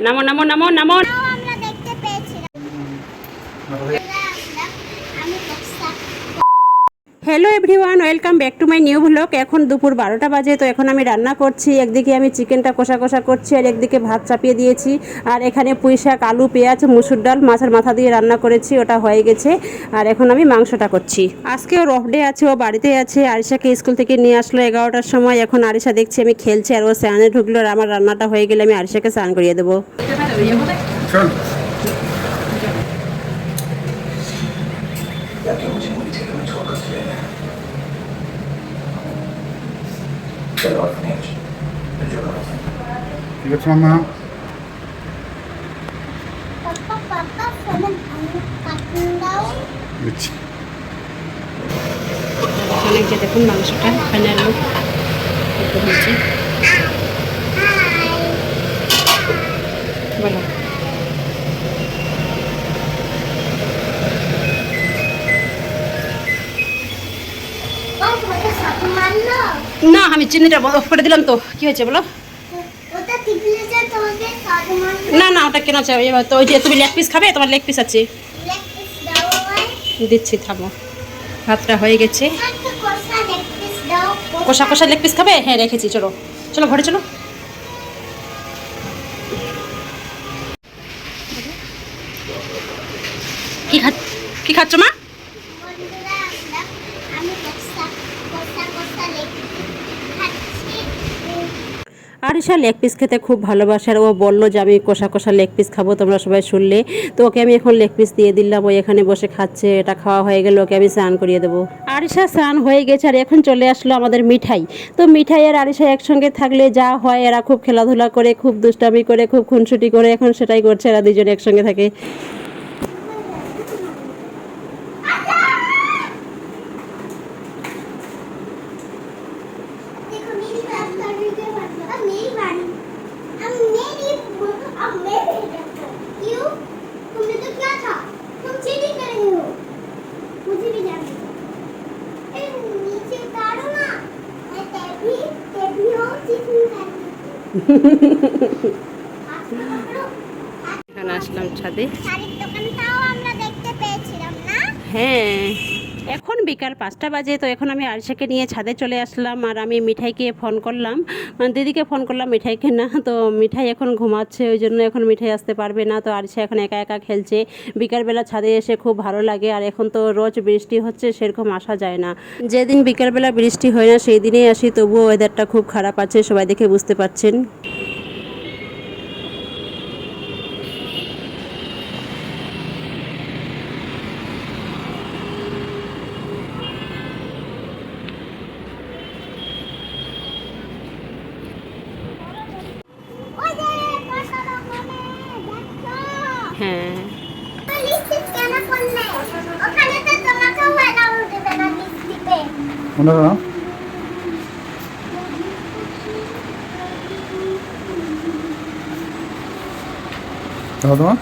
নামো নামো নামো নামো। আমরা দেখতে পেয়েছিলাম। Hello everyone, welcome back to my new blog. এখন দুপুর 12টা বাজে। তো এখন আমি রান্না করছি। একদিকে আমি চিকেনটা কষা কষা করছি আর একদিকে ভাত চাপিয়ে দিয়েছি। আর এখানে পুঁই শাক, আলু, পেঁয়াজ, মুসুর ডাল, মাছের মাথা দিয়ে রান্না করেছি, ওটা হয়ে গেছে। আর এখন আমি মাংসটা করছি। আজকে ওর অফ ডে আছে, ও বাড়িতে আছে। আরিশাকে স্কুল থেকে নিয়ে আসলো 11টার সময়। এখন আরিশা দেখছি আমি খেলছি আর ও স্নানে ঢুকলো। আর আমার রান্নাটা হয়ে গেলে আমি আরিশাকে স্নান করিয়ে দেবো। ঠিক আছে মামা। পাপা ফোন কাটুন দাও। বুঝছি। এখানে যে দেখুন মাংসটা ফাইনাল লুক হয়েছে। বলো। না, আমি চিনিটা অফ করে দিলাম। তো কি হয়েছে বলো? ওটা টিপলে যে তোমাকে স্বাদ মানলো। না না, ওটা কেন চাই? তো ওই যে তুমি লেগ পিস খাবে, তোমার লেগ পিস আছে, লেগ পিস দাও আমায়। দিচ্ছি, থামো। ভাতটা হয়ে গেছে। একটা কষা লেগ পিস দাও। কষা কষা লেগ পিস খাবে? হ্যাঁ রেখেছি, চলো চলো ঘরে চলো। কি খাচ্ছ মা? বন্ধুরা আমি কষা লেগ পিস খাচ্ছি। আরিশা লেগ পিস খেতে খুব ভালোবাসে আর ও বললো যে আমি কষা কষা লেগ পিস খাবো, তোমরা সবাই শুনলে। তো ওকে আমি এখন লেগ পিস দিয়ে দিলাম। ও এখানে বসে খাচ্ছে। এটা খাওয়া হয়ে গেলে ওকে আমি স্নান করিয়ে দেবো। আরিশা স্নান হয়ে গেছে আর এখন চলে আসলো আমাদের মিঠাই। তো মিঠাই আর আরিশা একসঙ্গে থাকলে যা হয়, এরা খুব খেলাধুলা করে, খুব দুষ্টামি করে, খুব খুনসুটি করে। এখন সেটাই করছে, এরা দুজনে একসঙ্গে থাকে। देखो मेरी बात करने के मतलब अब मेरी बारी। अब मेरे क्यों? तुमने तो क्या था? तुम चीटिंग कर रहे हो। मुझे भी जानना है। नीचे उतारो ना। मैं तभी हो चीटिंग कर रही हूँ। এখন আসলাম ছাদে। শাড়ির দোকানটাও আমরা দেখতে পেয়েছিলাম না? হ্যাঁ, এখন বিকাল 5টা বাজে। তো এখন আমি আরিশাকে নিয়ে ছাদে চলে আসলাম। আর আমি মিঠাইকে ফোন করলাম, দিদিকে ফোন করলাম, মিঠাইকে না। তো মিঠাই এখন ঘুমাচ্ছে, ওই জন্য এখন মিঠাই আসতে পারবে না। তো আরিশা এখন একা একা খেলছে। বিকালবেলা ছাদে এসে খুব ভালো লাগে। আর এখন তো রোজ বৃষ্টি হচ্ছে, সেরকম আসা যায় না। যেদিন বিকালবেলা বৃষ্টি হয় না সেই দিনেই আসি। তবুও ওয়েদারটা খুব খারাপ আছে, সবাই দেখে বুঝতে পারছেন। ওই যে কত দোকানে দেখো। হ্যাঁ, লিপস্টিক কেন করলে? ওখানে তো তোমাকেও অ্যালাউ দেবে না লিপস্টিকে। মনে করো তাহলে তোমার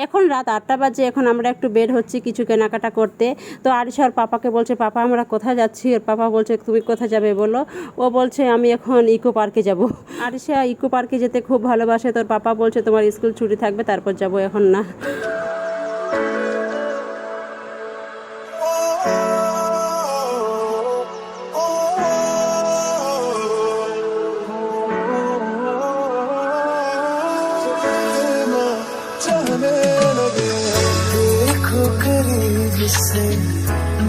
এখন রাত 8টা বাজে। এখন আমরা একটু বের হচ্ছি কিছু কেনাকাটা করতে। তো আরিশা ওর পাপাকে বলছে, পাপা আমরা কোথায় যাচ্ছি? ওর পাপা বলছে, তুমি কোথায় যাবে বলো? ও বলছে, আমি এখন ইকো পার্কে যাব। আরিশা ইকো পার্কে যেতে খুব ভালোবাসে। তোর পাপা বলছে, তোমার স্কুল ছুটি থাকবে তারপর যাব, এখন না। देखो करीब से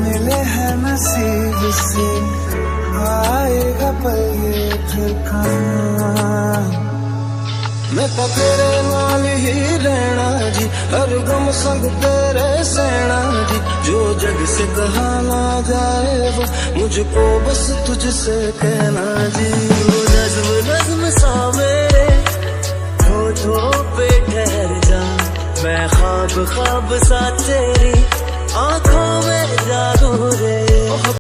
मिले हैं नसीब से आएगा पल ये ठिकाना मैं तो तेरे नाल ही रहना जी हर गम संग तेरे सहना जी जो जग से कहा ना जाए वो मुझको बस तुझसे कहना जी वो नज्म नज्म सा मेरे होठों पे ठहर जा मैं ख्वाब ख्वाब सा तेरी आंखों में जागो रे।